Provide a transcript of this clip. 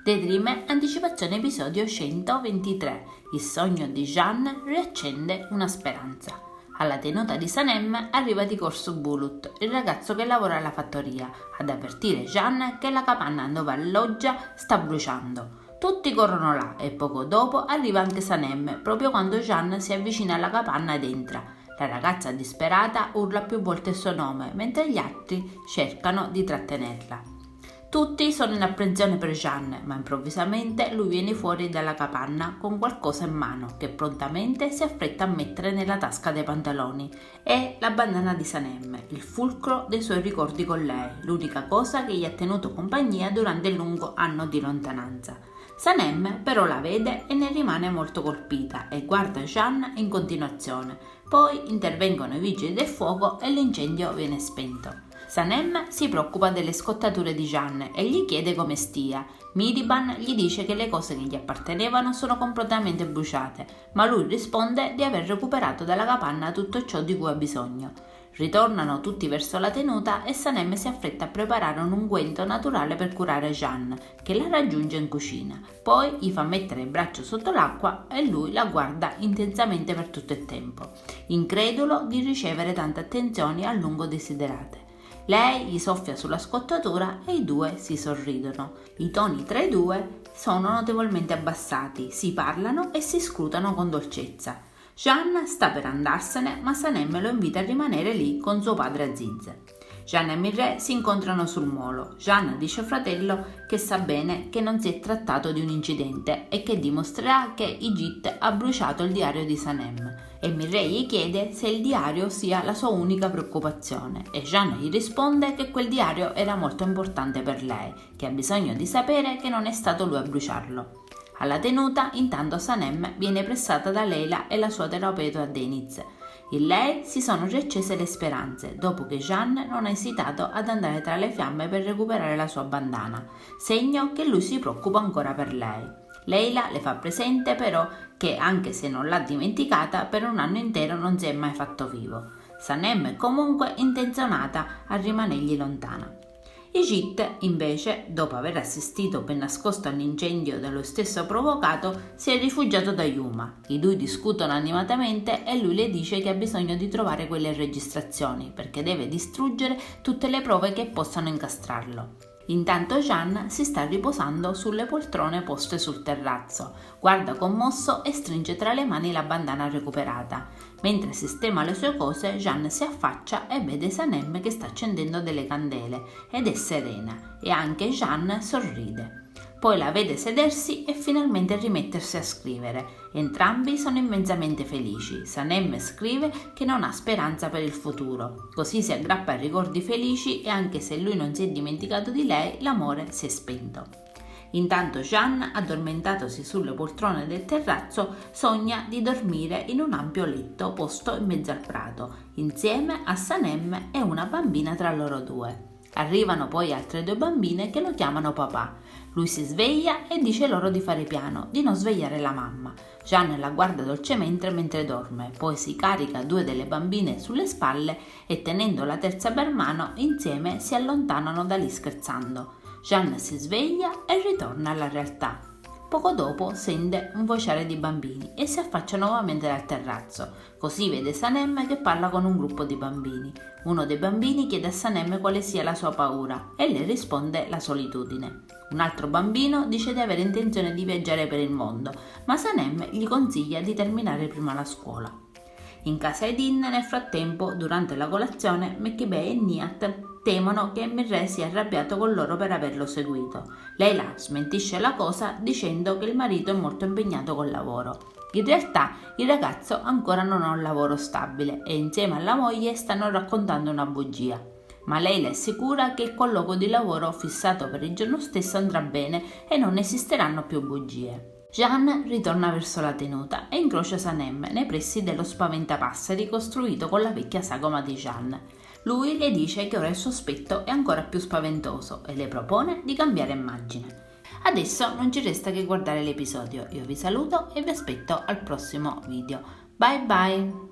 Daydream anticipazione episodio 123. Il sogno di Jeanne riaccende una speranza. Alla tenuta di Sanem arriva di corso Bulut, il ragazzo che lavora alla fattoria, ad avvertire Jeanne che la capanna dove alloggia sta bruciando. Tutti corrono là e poco dopo arriva anche Sanem, proprio quando Jeanne si avvicina alla capanna ed entra. La ragazza disperata urla più volte il suo nome, mentre gli altri cercano di trattenerla. Tutti sono in apprensione per Jeanne, ma improvvisamente lui viene fuori dalla capanna con qualcosa in mano che prontamente si affretta a mettere nella tasca dei pantaloni. È la bandana di Sanem, il fulcro dei suoi ricordi con lei, l'unica cosa che gli ha tenuto compagnia durante il lungo anno di lontananza. Sanem però la vede e ne rimane molto colpita e guarda Jeanne in continuazione. Poi intervengono i vigili del fuoco e l'incendio viene spento. Sanem si preoccupa delle scottature di Jeanne e gli chiede come stia. Mihriban gli dice che le cose che gli appartenevano sono completamente bruciate, ma lui risponde di aver recuperato dalla capanna tutto ciò di cui ha bisogno. Ritornano tutti verso la tenuta e Sanem si affretta a preparare un unguento naturale per curare Jeanne, che la raggiunge in cucina. Poi gli fa mettere il braccio sotto l'acqua e lui la guarda intensamente per tutto il tempo, incredulo di ricevere tante attenzioni a lungo desiderate. Lei gli soffia sulla scottatura e i due si sorridono. I toni tra i due sono notevolmente abbassati, si parlano e si scrutano con dolcezza. Jeanne sta per andarsene, ma Sanem lo invita a rimanere lì con suo padre Aziz. Jeanne e Mirreh si incontrano sul molo. Jeanne dice al fratello che sa bene che non si è trattato di un incidente e che dimostrerà che Igit ha bruciato il diario di Sanem. E Mirreh gli chiede se il diario sia la sua unica preoccupazione e Jeanne gli risponde che quel diario era molto importante per lei, che ha bisogno di sapere che non è stato lui a bruciarlo. Alla tenuta, intanto Sanem viene pressata da Leila e la sua terapeuta Deniz. In lei si sono riaccese le speranze, dopo che Jeanne non ha esitato ad andare tra le fiamme per recuperare la sua bandana, segno che lui si preoccupa ancora per lei. Leila le fa presente però che, anche se non l'ha dimenticata, per un anno intero non si è mai fatto vivo. Sanem è comunque intenzionata a rimanergli lontana. Igit, invece, dopo aver assistito ben nascosto all'incendio da lui stesso provocato, si è rifugiato da Yuma. I due discutono animatamente e lui le dice che ha bisogno di trovare quelle registrazioni perché deve distruggere tutte le prove che possano incastrarlo. Intanto Jeanne si sta riposando sulle poltrone poste sul terrazzo, guarda commosso e stringe tra le mani la bandana recuperata. Mentre sistema le sue cose, Jeanne si affaccia e vede Sanem che sta accendendo delle candele ed è serena, e anche Jeanne sorride. Poi la vede sedersi e finalmente rimettersi a scrivere. Entrambi sono immensamente felici. Sanem scrive che non ha speranza per il futuro. Così si aggrappa ai ricordi felici e anche se lui non si è dimenticato di lei, l'amore si è spento. Intanto Jeanne, addormentatosi sulle poltrone del terrazzo, sogna di dormire in un ampio letto posto in mezzo al prato, insieme a Sanem e una bambina tra loro due. Arrivano poi altre due bambine che lo chiamano papà. Lui si sveglia e dice loro di fare piano, di non svegliare la mamma. Jeanne la guarda dolcemente mentre dorme, poi si carica due delle bambine sulle spalle e tenendo la terza per mano insieme si allontanano da lì scherzando. Jeanne si sveglia e ritorna alla realtà. Poco dopo sente un vociare di bambini e si affaccia nuovamente dal terrazzo. Così vede Sanem che parla con un gruppo di bambini. Uno dei bambini chiede a Sanem quale sia la sua paura e lei risponde la solitudine. Un altro bambino dice di avere intenzione di viaggiare per il mondo, ma Sanem gli consiglia di terminare prima la scuola. In casa Edin, nel frattempo, durante la colazione, Mekkibeh e Nihat temono che Mirreh sia arrabbiato con loro per averlo seguito. Leila smentisce la cosa dicendo che il marito è molto impegnato col lavoro. In realtà il ragazzo ancora non ha un lavoro stabile e insieme alla moglie stanno raccontando una bugia. Ma Leila è sicura che il colloquio di lavoro fissato per il giorno stesso andrà bene e non esisteranno più bugie. Jeanne ritorna verso la tenuta e incrocia Sanem nei pressi dello spaventapasseri costruito con la vecchia sagoma di Jeanne. Lui le dice che ora il sospetto è ancora più spaventoso e le propone di cambiare immagine. Adesso non ci resta che guardare l'episodio. Io vi saluto e vi aspetto al prossimo video. Bye bye!